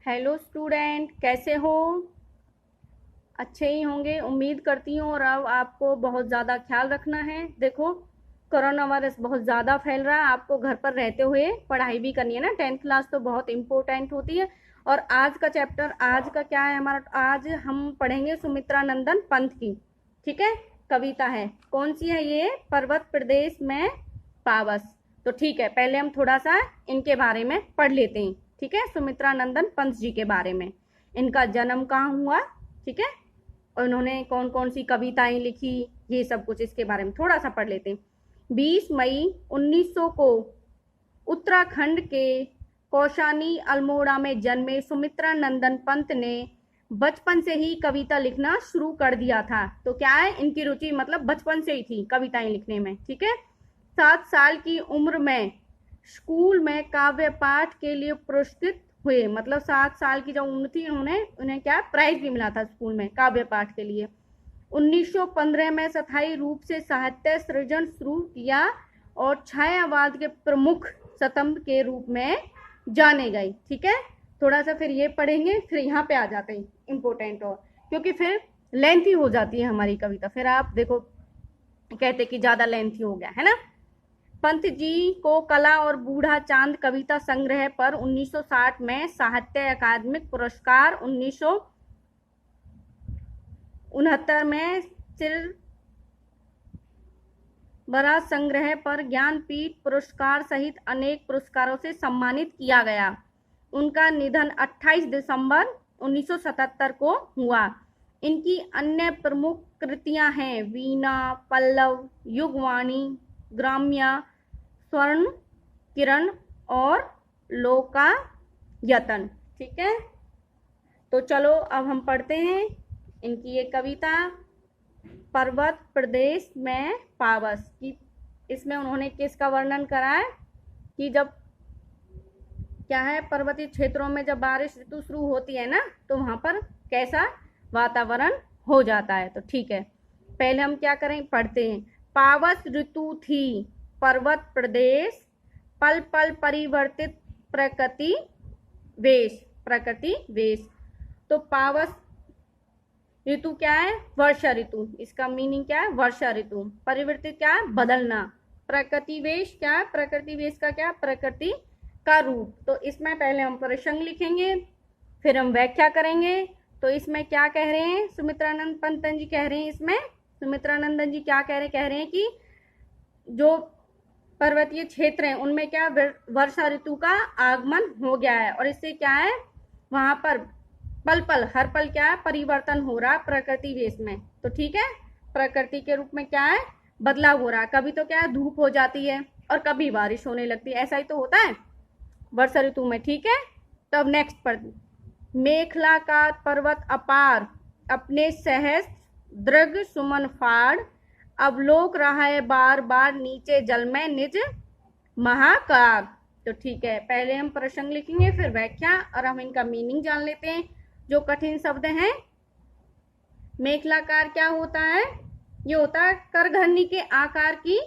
Hello student, कैसे हो? अच्छे ही होंगे, उम्मीद करती हूँ। और अब आपको बहुत ज़्यादा ख्याल रखना है। देखो, कोरोना वायरस बहुत ज़्यादा फैल रहा है। आपको घर पर रहते हुए पढ़ाई भी करनी है ना। 10th क्लास तो बहुत इम्पोर्टेंट होती है। और आज का चैप्टर, आज का क्या है हमारा, आज हम पढ़ेंगे सुमित्रा नंदन पंत की। ठीक है, कविता है। कौन सी है ये? पर्वत प्रदेश में पावस। तो ठीक है, पहले हम थोड़ा सा इनके बारे में पढ़ लेते हैं। ठीक है, सुमित्रा नंदन पंत जी के बारे में। इनका जन्म कहाँ हुआ, ठीक है, और उन्होंने कौन कौन सी कविताएं लिखी, ये सब कुछ इसके बारे में थोड़ा सा पढ़ लेते हैं। 20 मई 1900 को उत्तराखंड के कौशानी अल्मोड़ा में जन्मे सुमित्रा नंदन पंत ने बचपन से ही कविता लिखना शुरू कर दिया था। तो क्या है, इनकी रुचि मतलब बचपन से ही थी कविताएं लिखने में। ठीक है, 7 साल की उम्र में स्कूल में काव्य पाठ के लिए पुरस्कृत हुए। मतलब 7 साल की जब उम्र थी, उन्हें क्या प्राइज भी मिला था स्कूल में काव्य पाठ के लिए। 1915 में स्थायी रूप से साहित्य सृजन शुरू किया और छायावाद के प्रमुख स्तंभ के रूप में जाने गए। ठीक है, थोड़ा सा फिर ये पढ़ेंगे, फिर यहाँ पे आ जाते हैं इम्पोर्टेंट। और क्योंकि फिर लेंथी हो जाती है हमारी कविता, फिर आप देखो कहते कि ज्यादा लेंथी हो गया है ना। पंत जी को कला और बूढ़ा चांद कविता संग्रह पर 1960 में साहित्य अकादमिक पुरस्कार, 1969 में सिर बरा संग्रह पर ज्ञानपीठ पुरस्कार सहित अनेक पुरस्कारों से सम्मानित किया गया। उनका निधन 28 दिसंबर 1977 को हुआ। इनकी अन्य प्रमुख कृतियां हैं वीणा, पल्लव, युगवाणी, ग्राम्या, स्वर्ण किरण और लोकायतन। ठीक है, तो चलो अब हम पढ़ते हैं इनकी ये कविता, पर्वत प्रदेश में पावस की। इसमें उन्होंने किसका वर्णन करा है कि जब क्या है, पर्वतीय क्षेत्रों में जब बारिश ऋतु शुरू होती है ना, तो वहां पर कैसा वातावरण हो जाता है। तो ठीक है, पहले हम क्या करें, पढ़ते हैं। पावस ऋतु थी पर्वत प्रदेश, पल पल परिवर्तित प्रकृति वेश। तो पावस ऋतु क्या है? वर्षा ऋतु। इसका मीनिंग क्या है? वर्षा ऋतु। परिवर्तित क्या है? बदलना। प्रकृति वेश क्या है? प्रकृति वेश का क्या? प्रकृति का रूप। तो इसमें पहले हम प्रसंग लिखेंगे, फिर हम व्याख्या करेंगे। तो इसमें क्या कह रहे हैं सुमित्रानंद पंतन जी? कह रहे हैं इसमें सुमित्रानंदन जी क्या कह रहे हैं कि जो पर्वतीय क्षेत्र हैं उनमें क्या वर्षा ऋतु का आगमन हो गया है, और इससे क्या है, वहां पर पल पल हर पल क्या है, परिवर्तन हो रहा है प्रकृति वेश में। तो ठीक है, प्रकृति के रूप में क्या है, बदलाव हो रहा है। कभी तो क्या है, धूप हो जाती है और कभी बारिश होने लगती है। ऐसा ही तो होता है वर्षा ऋतु में। ठीक है, तब नेक्स्ट पर, मेखला का पर्वत अपार अपने सहस्त्र दृग सुमन फाड़, अवलोक रहा है बार बार नीचे जल में निज महाकाग। तो ठीक है, पहले हम प्रसंग लिखेंगे, फिर व्याख्या, और हम इनका मीनिंग जान लेते हैं। जो कठिन शब्द हैं, मेखलाकार क्या होता है? ये होता है करघरनी के आकार की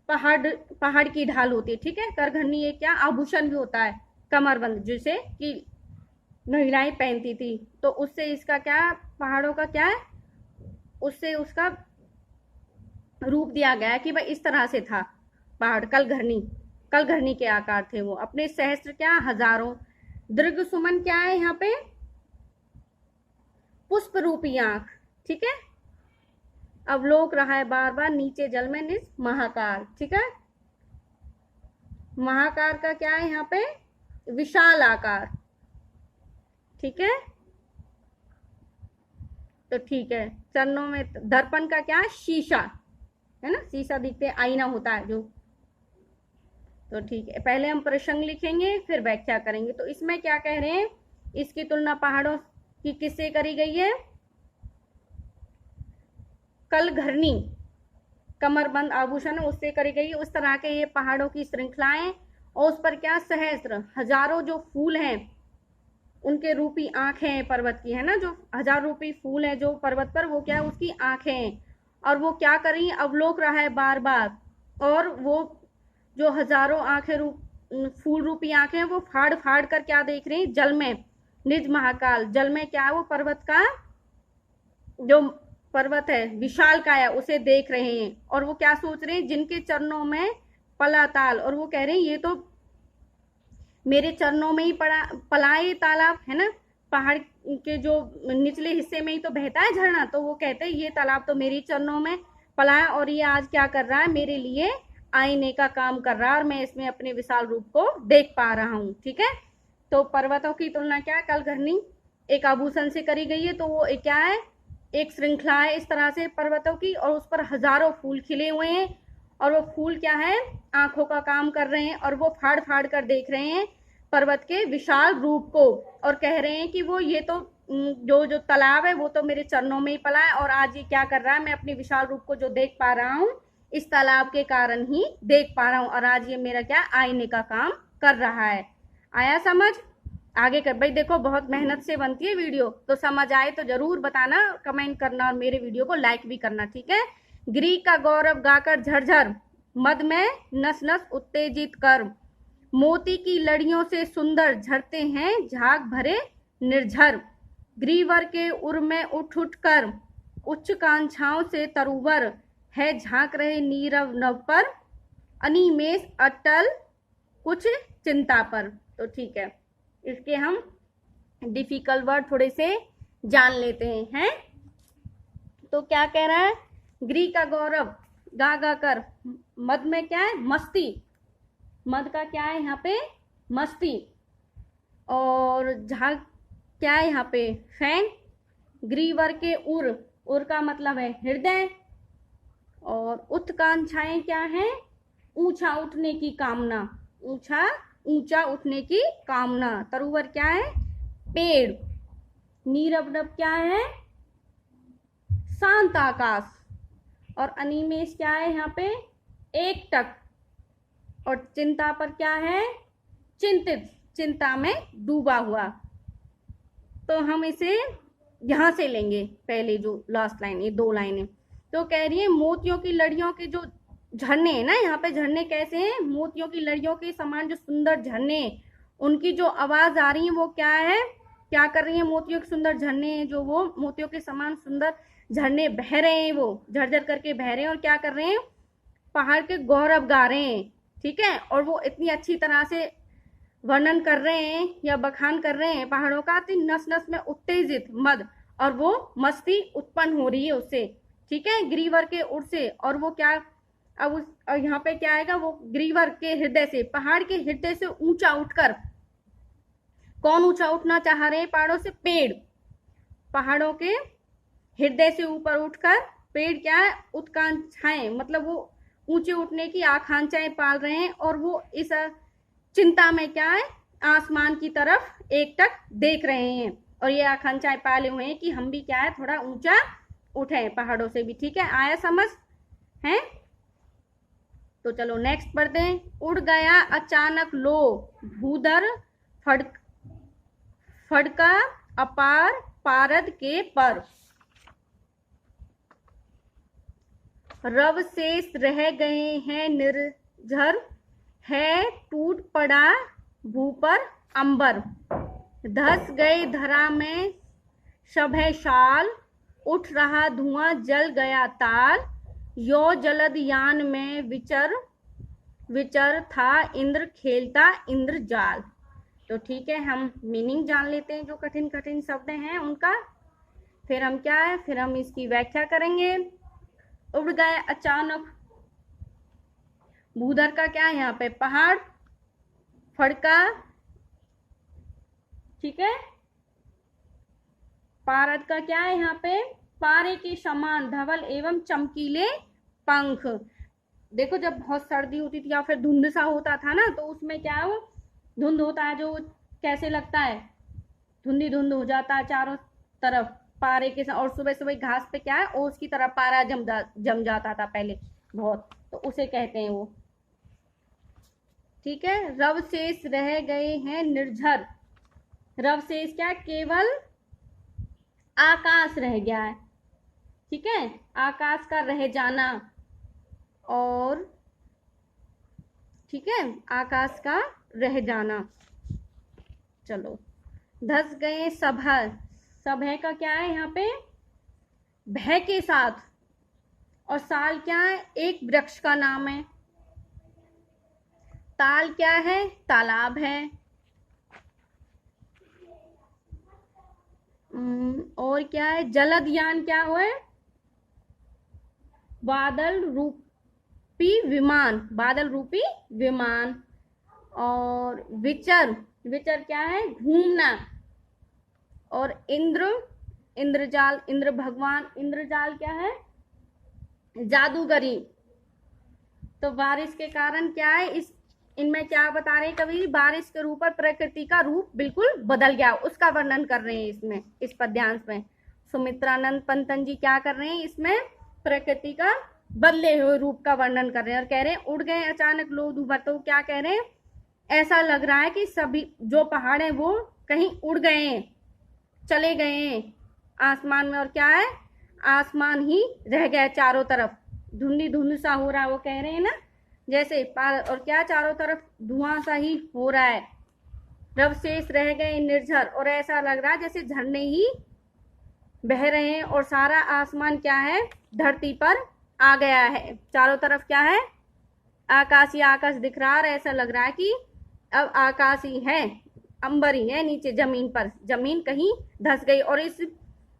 पहाड़ की ढाल होती है। ठीक है, करघरनी ये क्या आभूषण भी होता है, कमरबंद, जिसे कि महिलाएं पहनती थी। तो उससे इसका क्या, पहाड़ों का क्या है, उससे उसका रूप दिया गया कि भाई इस तरह से था पहाड़, कलघरनी के आकार थे वो। अपने सहस्त्र क्या, हजारों। दीर्घ सुमन क्या है यहाँ पे? पुष्प रूपी आंख। ठीक है, अवलोक रहा है बार बार नीचे जल में निज महाकार। ठीक है, महाकार का क्या है यहाँ पे? विशाल आकार। ठीक है, तो ठीक है, चरणों में दर्पण का क्या है? शीशा है ना, शीशा दिखते, आईना होता है जो। तो ठीक है, पहले हम प्रसंग लिखेंगे, फिर व्याख्या करेंगे। तो इसमें क्या कह रहे हैं, इसकी तुलना पहाड़ों की किससे करी गई है? कलघरनी, कमरबंद आभूषण उससे करी गई। उस तरह के ये पहाड़ों की श्रृंखलाएं, और उस पर क्या, सहस्त्र हजारों जो फूल हैं उनके रूपी आंखें हैं पर्वत की, है ना, जो 1000 रूपी फूल है जो पर्वत पर, वो क्या है, उसकी आंखें हैं। और वो क्या कर रही है, अवलोक रहा है बार बार, और वो जो हजारों आंखें रूप फूल रूपी आंखें हैं वो फाड़ फाड़ कर क्या देख रहे हैं, जल में निज महाकाल, जल में क्या है वो पर्वत का जो पर्वत है विशाल का है उसे देख रहे हैं। और वो क्या सोच रहे हैं, जिनके चरणों में पला ताल, और वो कह रहे हैं ये तो मेरे चरणों में ही पड़ा पलाए तालाब है ना, पहाड़ के जो निचले हिस्से में ही तो बहता है झरना, तो वो कहते हैं ये तालाब तो मेरे चरणों में पला है और ये आज क्या कर रहा है, मेरे लिए आईने का काम कर रहा है और मैं इसमें अपने विशाल रूप को देख पा रहा हूँ। ठीक है, तो पर्वतों की तुलना क्या है, कलघरनी एक आभूषण से करी गई है, तो वो एक क्या है, एक श्रृंखला है इस तरह से पर्वतों की, और उस पर हजारों फूल खिले हुए हैं और वो फूल क्या है, आंखों का काम कर रहे हैं और वो फाड़ फाड़ कर देख रहे हैं पर्वत के विशाल रूप को और कह रहे हैं कि वो ये तो जो जो तालाब है वो तो मेरे चरणों में ही पला है और आज ये क्या कर रहा है, मैं अपने विशाल रूप को जो देख पा रहा हूँ इस तालाब के कारण ही देख पा रहा हूँ और आज ये मेरा क्या आईने का काम कर रहा है। आया समझ? आगे कर भाई, देखो बहुत मेहनत से बनती है वीडियो, तो समझ आए तो जरूर बताना, कमेंट करना और मेरे वीडियो को लाइक भी करना। ठीक है, ग्रीक का गौरव गाकर झरझर, मद में नस नस उत्तेजित कर, मोती की लड़ियों से सुंदर झरते हैं झाग भरे निर्झर, ग्रीवर के उर में उठ उठ कर उच्च कांक्षाओं से तरुवर है झांक रहे नीरव नव पर, अनिमेष अटल कुछ चिंता पर। तो ठीक है, इसके हम डिफिकल्ट वर्ड थोड़े से जान लेते हैं। तो क्या कह रहा है, ग्रीक का गौरव गा गा कर, मद में क्या है, मस्ती, मद का क्या है यहाँ पे, मस्ती, और झाग क्या है यहाँ पे, फैन, ग्रीवर के उर का मतलब है हृदय, और उत्कांक्षाएं क्या है, ऊंचा उठने की कामना, ऊंचा उठने की कामना, तरुवर क्या है, पेड़, नीरव नभ क्या है, शांत आकाश, और अनिमेष क्या है यहाँ पे, एकटक, और चिंता पर क्या है, चिंतित, चिंता में डूबा हुआ। तो हम इसे यहां से लेंगे, पहले जो लास्ट लाइन, ये दो लाइनें। तो कह रही है मोतियों की लड़ियों के जो झरने है ना, यहाँ पे झरने कैसे हैं, मोतियों की लड़ियों के समान जो सुंदर झरने, उनकी जो आवाज आ रही है वो क्या है, क्या कर रही है, मोतियों के सुंदर झरने हैं, जो वो मोतियों के समान सुंदर झरने बह रहे हैं, वो झरझर करके बह रहे हैं और क्या कर रहे हैं, पहाड़ के गौरव गा रहे हैं। ठीक है, और वो इतनी अच्छी तरह से वर्णन कर रहे हैं या बखान कर रहे हैं पहाड़ों का, नस नस में उत्तेजित मद, और वो मस्ती उत्पन्न हो रही है उससे। ठीक है, ग्रीवर के उर से, और वो क्या, अब उस यहाँ पे क्या आएगा, वो ग्रीवर के हृदय से, पहाड़ के हृदय से ऊंचा उठकर, कौन ऊंचा उठना चाह रहे हैं पहाड़ों से, पेड़, पहाड़ों के हृदय से ऊपर उठकर पेड़ क्या है, उत्कांक्षाएं, मतलब वो ऊंचे उठने की आकांक्षाएं पाल रहे हैं और वो इस चिंता में क्या है, आसमान की तरफ एकटक देख रहे हैं और ये आकांक्षाएं पाले हुए हैं कि हम भी क्या है, थोड़ा ऊंचा उठे पहाड़ों से भी। ठीक है, आया समझ है? तो चलो नेक्स्ट पढ़ते हैं। उड़ गया अचानक लो भूधर फड़का अपार पारद के पर, रव शेष रह गए हैं निर्झर, है टूट पड़ा भू पर अंबर, धस गए धरा में शभे शाल, उठ रहा धुआं जल गया ताल, यो जलद यान में विचर था इंद्र खेलता इंद्र जाल। तो ठीक है, हम मीनिंग जान लेते हैं जो कठिन कठिन शब्द हैं उनका, फिर हम क्या है, फिर हम इसकी व्याख्या करेंगे। उड़ गए अचानक, भूधर का क्या है यहाँ पे, पहाड़, फड़का, ठीक है, पारद का क्या है यहाँ पे, पारे के समान धवल एवं चमकीले पंख। देखो जब बहुत सर्दी होती थी या फिर धुंध सा होता था ना, तो उसमें क्या है, वो धुंध होता है जो कैसे लगता है, धुंधी धुंध हो जाता है चारों तरफ पारे के साथ, और सुबह सुबह घास पे क्या है, ओस की तरह पारा जम जाता था पहले बहुत, तो उसे कहते हैं वो। ठीक है, रव शेष रह गए हैं निर्झर, रव शेष क्या, केवल आकाश रह गया है। ठीक है, आकाश का रह जाना, और ठीक है, आकाश का रह जाना। चलो, धस गए सब है, सब है का क्या है यहाँ पे, भय के साथ, और साल क्या है, एक वृक्ष का नाम है। ताल क्या है, तालाब है। और क्या है, जलदयान क्या हुआ, बादल रूपी विमान, बादल रूपी विमान। और विचर, विचर क्या है, घूमना। और इंद्र, इंद्रजाल, इंद्र भगवान, इंद्रजाल क्या है, जादूगरी। तो बारिश के कारण क्या है, इस इनमें क्या बता रहे हैं कवि, बारिश के रूप पर प्रकृति का रूप बिल्कुल बदल गया, उसका वर्णन कर रहे हैं इसमें, इस पद्यांश में। सुमित्रानंद पंतन जी क्या कर रहे हैं इसमें, प्रकृति का बदले हुए रूप का वर्णन कर रहे हैं, और कह रहे हैं उड़ गए अचानक लोग ऊपर। तो क्या कह रहे हैं, ऐसा लग रहा है कि सभी जो पहाड़ है वो कहीं उड़ गए, चले गए आसमान में, और क्या है, आसमान ही रह गया चारों तरफ, धुंधली धुंध सा हो रहा है, वो कह रहे हैं ना, जैसे और क्या, चारों तरफ धुआं सा ही हो रहा है, रव शेष रह गए निर्झर, और ऐसा लग रहा है जैसे झरने ही बह रहे हैं, और सारा आसमान क्या है, धरती पर आ गया है, चारों तरफ क्या है, आकाश ही आकाश दिख रहा है, और ऐसा लग रहा है कि अब आकाश ही है, अंबर ही है, नीचे जमीन पर जमीन कहीं धस गई। और इस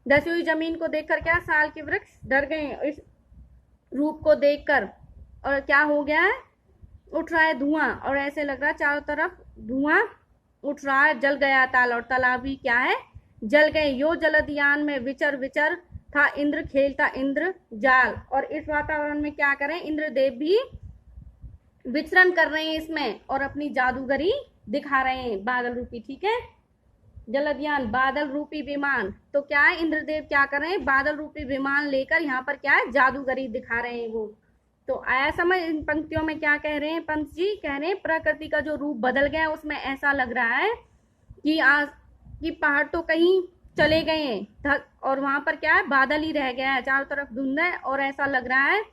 धसी हुई जमीन को देखकर क्या, साल के वृक्ष डर गए इस रूप को देखकर, और क्या हो गया है, उठ रहा है धुआं, और ऐसे लग रहा है चारों तरफ धुआं उठ रहा है, जल गया ताल, और तालाब भी क्या है, जल गए। यो जलदयान में विचर विचर था इंद्र, खेलता इंद्र जाल। और इस वातावरण में क्या करें, इंद्रदेव भी विचरण कर रहे हैं इसमें, और अपनी जादूगरी दिखा रहे हैं बादल रूपी, ठीक है, जलदयान बादल रूपी विमान। तो क्या है, इंद्रदेव क्या कर रहे हैं, बादल रूपी विमान लेकर यहाँ पर क्या है, जादूगरी दिखा रहे हैं वो। तो आया समझ, इन पंक्तियों में क्या कह रहे हैं पंत जी, कह रहे हैं प्रकृति का जो रूप बदल गया, उसमें ऐसा लग रहा है कि पहाड़ तो कहीं चले गए हैं, और वहां पर क्या है, बादल ही रह गया है, चारों तरफ धुंध है, और ऐसा लग रहा है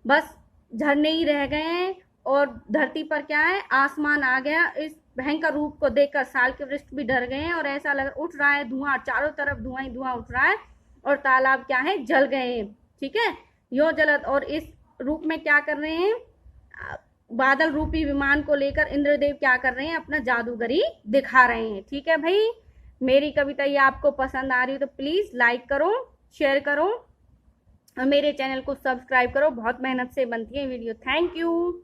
बस झरने ही रह गए हैं, और धरती पर क्या है, आसमान आ गया। इस भयंकर रूप को देखकर साल के वृक्ष भी डर गए हैं, और ऐसा लग उठ रहा है धुआं, चारों तरफ धुआं ही धुआं उठ रहा है, और तालाब क्या है, जल गए हैं, ठीक है, यो जलद। और इस रूप में क्या कर रहे हैं, बादल रूपी विमान को लेकर इंद्रदेव क्या कर रहे हैं, अपना जादूगरी दिखा रहे हैं, ठीक है भाई। मेरी कविता ये आपको पसंद आ रही हो तो प्लीज लाइक करो, शेयर करो, और मेरे चैनल को सब्सक्राइब करो, बहुत मेहनत से बनती है वीडियो। Thank you.